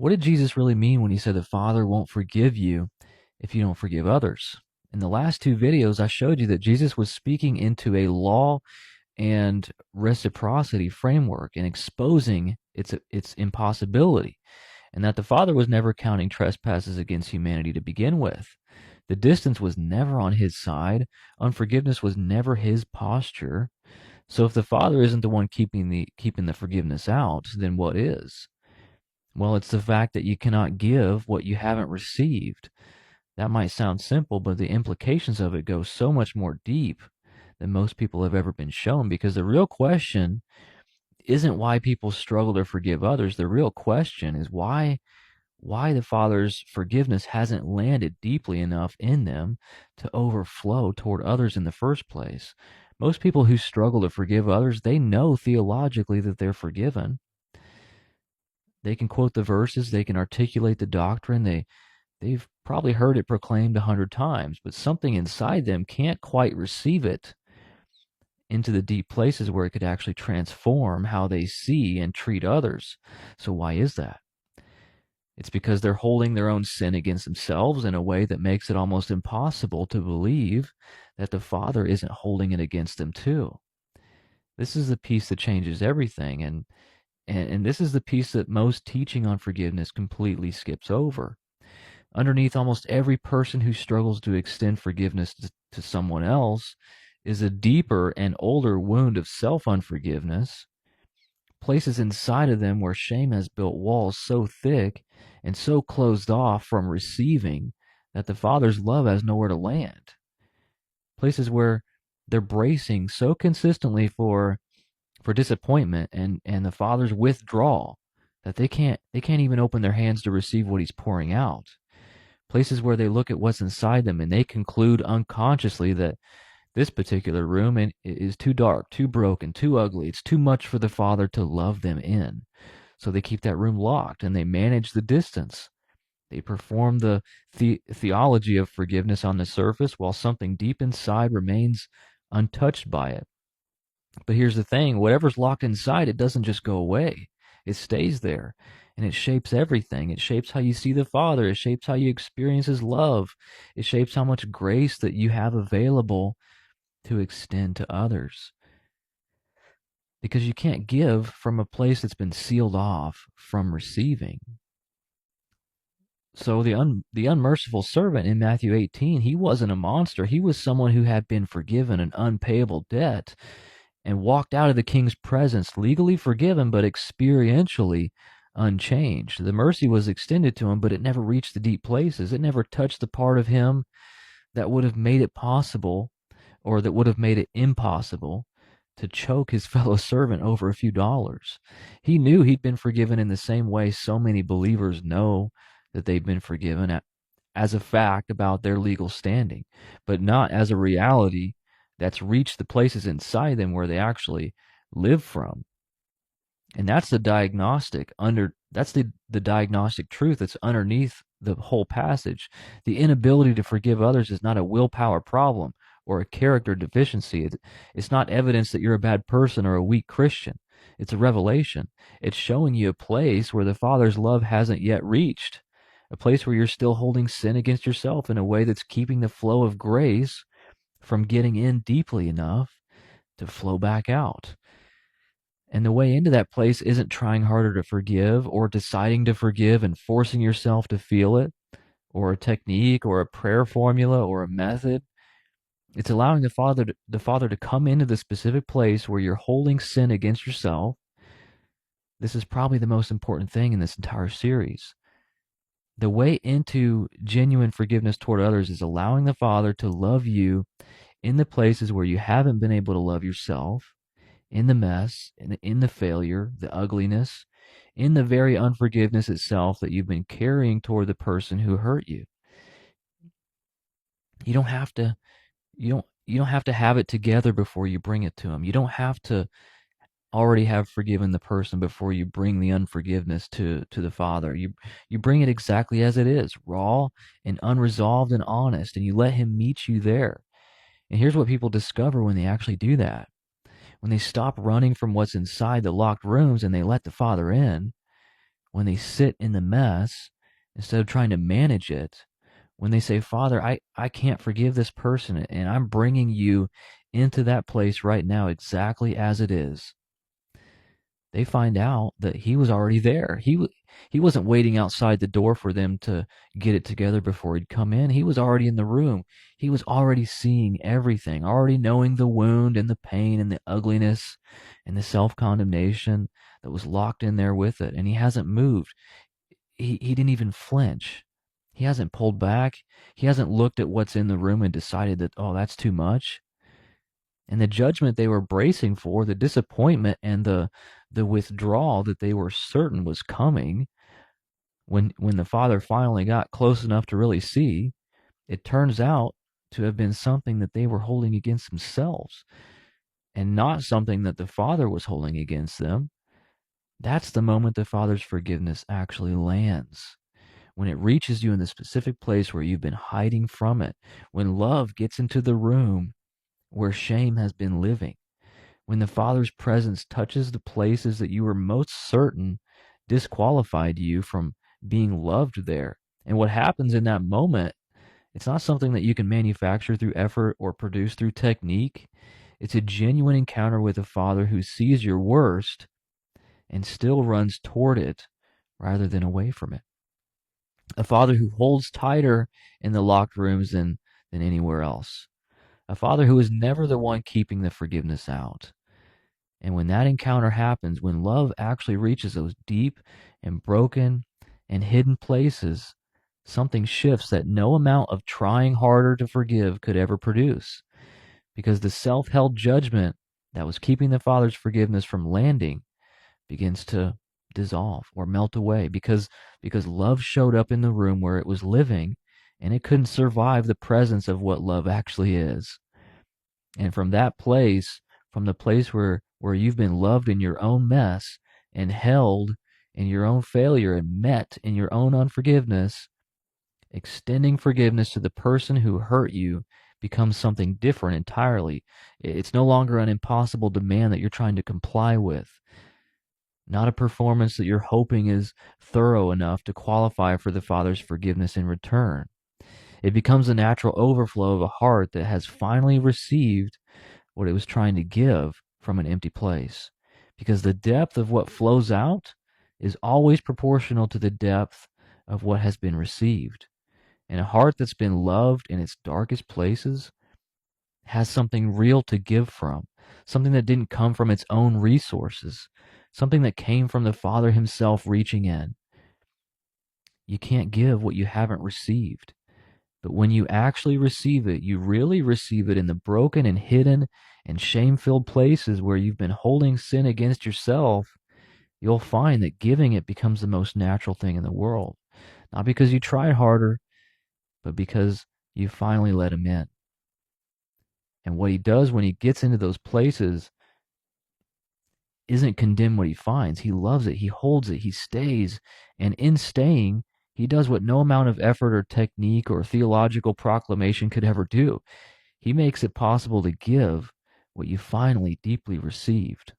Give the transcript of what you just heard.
What did Jesus really mean when he said the Father won't forgive you if you don't forgive others? In the last two videos, I showed you that Jesus was speaking into a law and reciprocity framework and exposing its impossibility, and that the Father was never counting trespasses against humanity to begin with. The distance was never on his side. Unforgiveness was never his posture. So if the Father isn't the one keeping the forgiveness out, then what is? Well, it's the fact that you cannot give what you haven't received. That might sound simple, but the implications of it go so much more deep than most people have ever been shown, because the real question isn't why people struggle to forgive others. The real question is why the Father's forgiveness hasn't landed deeply enough in them to overflow toward others in the first place. Most people who struggle to forgive others, they know theologically that they're forgiven. They can quote the verses, they can articulate the doctrine, they've probably heard it proclaimed 100 times, but something inside them can't quite receive it into the deep places where it could actually transform how they see and treat others. So why is that? It's because they're holding their own sin against themselves in a way that makes it almost impossible to believe that the Father isn't holding it against them too. This is the piece that changes everything, and this is the piece that most teaching on forgiveness completely skips over. Underneath almost every person who struggles to extend forgiveness to someone else is a deeper and older wound of self-unforgiveness, places inside of them where shame has built walls so thick and so closed off from receiving that the Father's love has nowhere to land. Places where they're bracing so consistently for disappointment and the Father's withdrawal that they can't even open their hands to receive what he's pouring out. Places where they look at what's inside them and they conclude unconsciously that this particular room is too dark, too broken, too ugly. It's too much for the Father to love them in. So they keep that room locked and they manage the distance. They perform the theology of forgiveness on the surface while something deep inside remains untouched by it. But here's the thing, whatever's locked inside, it doesn't just go away. It stays there, and it shapes everything. It shapes how you see the Father. It shapes how you experience his love. It shapes how much grace that you have available to extend to others. Because you can't give from a place that's been sealed off from receiving. So the unmerciful servant in Matthew 18, he wasn't a monster. He was someone who had been forgiven an unpayable debt and walked out of the king's presence legally forgiven, but experientially unchanged. The mercy was extended to him, but it never reached the deep places. It never touched the part of him that would have made it possible, or that would have made it impossible, to choke his fellow servant over a few dollars. He knew he'd been forgiven in the same way so many believers know that they've been forgiven, as a fact about their legal standing, but not as a reality that's reached the places inside them where they actually live from. And that's the diagnostic the diagnostic truth that's underneath the whole passage. The inability to forgive others is not a willpower problem or a character deficiency. It's not evidence that you're a bad person or a weak Christian. It's a revelation. It's showing you a place where the Father's love hasn't yet reached, a place where you're still holding sin against yourself in a way that's keeping the flow of grace from getting in deeply enough to flow back out. And the way into that place isn't trying harder to forgive or deciding to forgive and forcing yourself to feel it, or a technique or a prayer formula or a method. It's allowing the Father to come into the specific place where you're holding sin against yourself. This is probably the most important thing in this entire series. The way into genuine forgiveness toward others is allowing the Father to love you in the places where you haven't been able to love yourself, in the mess, in the failure, the ugliness, in the very unforgiveness itself that you've been carrying toward the person who hurt you. You don't have to have it together before you bring it to him. You don't have to already have forgiven the person before you bring the unforgiveness to the Father. You bring it exactly as it is, raw and unresolved and honest, and you let him meet you there. And here's what people discover when they actually do that. When they stop running from what's inside the locked rooms and they let the Father in, when they sit in the mess, instead of trying to manage it, when they say, Father, I can't forgive this person, and I'm bringing you into that place right now exactly as it is, they find out that he was already there. He wasn't waiting outside the door for them to get it together before he'd come in. He was already in the room. He was already seeing everything, already knowing the wound and the pain and the ugliness and the self-condemnation that was locked in there with it. And he hasn't moved. He didn't even flinch. He hasn't pulled back. He hasn't looked at what's in the room and decided that, oh, that's too much. And the judgment they were bracing for, the disappointment and the withdrawal that they were certain was coming, when the father finally got close enough to really see, it turns out to have been something that they were holding against themselves, and not something that the father was holding against them. That's the moment the father's forgiveness actually lands. When it reaches you in the specific place where you've been hiding from it, when love gets into the room where shame has been living, when the Father's presence touches the places that you were most certain disqualified you from being loved there. And what happens in that moment, it's not something that you can manufacture through effort or produce through technique. It's a genuine encounter with a Father who sees your worst and still runs toward it rather than away from it. A Father who holds tighter in the locked rooms than anywhere else. A Father who is never the one keeping the forgiveness out. And when that encounter happens, when love actually reaches those deep and broken and hidden places, something shifts that no amount of trying harder to forgive could ever produce. Because the self-held judgment that was keeping the Father's forgiveness from landing begins to dissolve or melt away, because love showed up in the room where it was living, and it couldn't survive the presence of what love actually is. And from that place, from the place where you've been loved in your own mess and held in your own failure and met in your own unforgiveness, extending forgiveness to the person who hurt you becomes something different entirely. It's no longer an impossible demand that you're trying to comply with, not a performance that you're hoping is thorough enough to qualify for the Father's forgiveness in return. It becomes a natural overflow of a heart that has finally received what it was trying to give from an empty place. Because the depth of what flows out is always proportional to the depth of what has been received. And a heart that's been loved in its darkest places has something real to give from, something that didn't come from its own resources, something that came from the Father himself reaching in. You can't give what you haven't received. But when you actually receive it, you really receive it in the broken and hidden and shame-filled places where you've been holding sin against yourself. You'll find that giving it becomes the most natural thing in the world. Not because you tried harder, but because you finally let him in. And what he does when he gets into those places isn't condemn what he finds. He loves it. He holds it. He stays. And in staying, he does what no amount of effort or technique or theological proclamation could ever do. He makes it possible to give what you finally deeply received.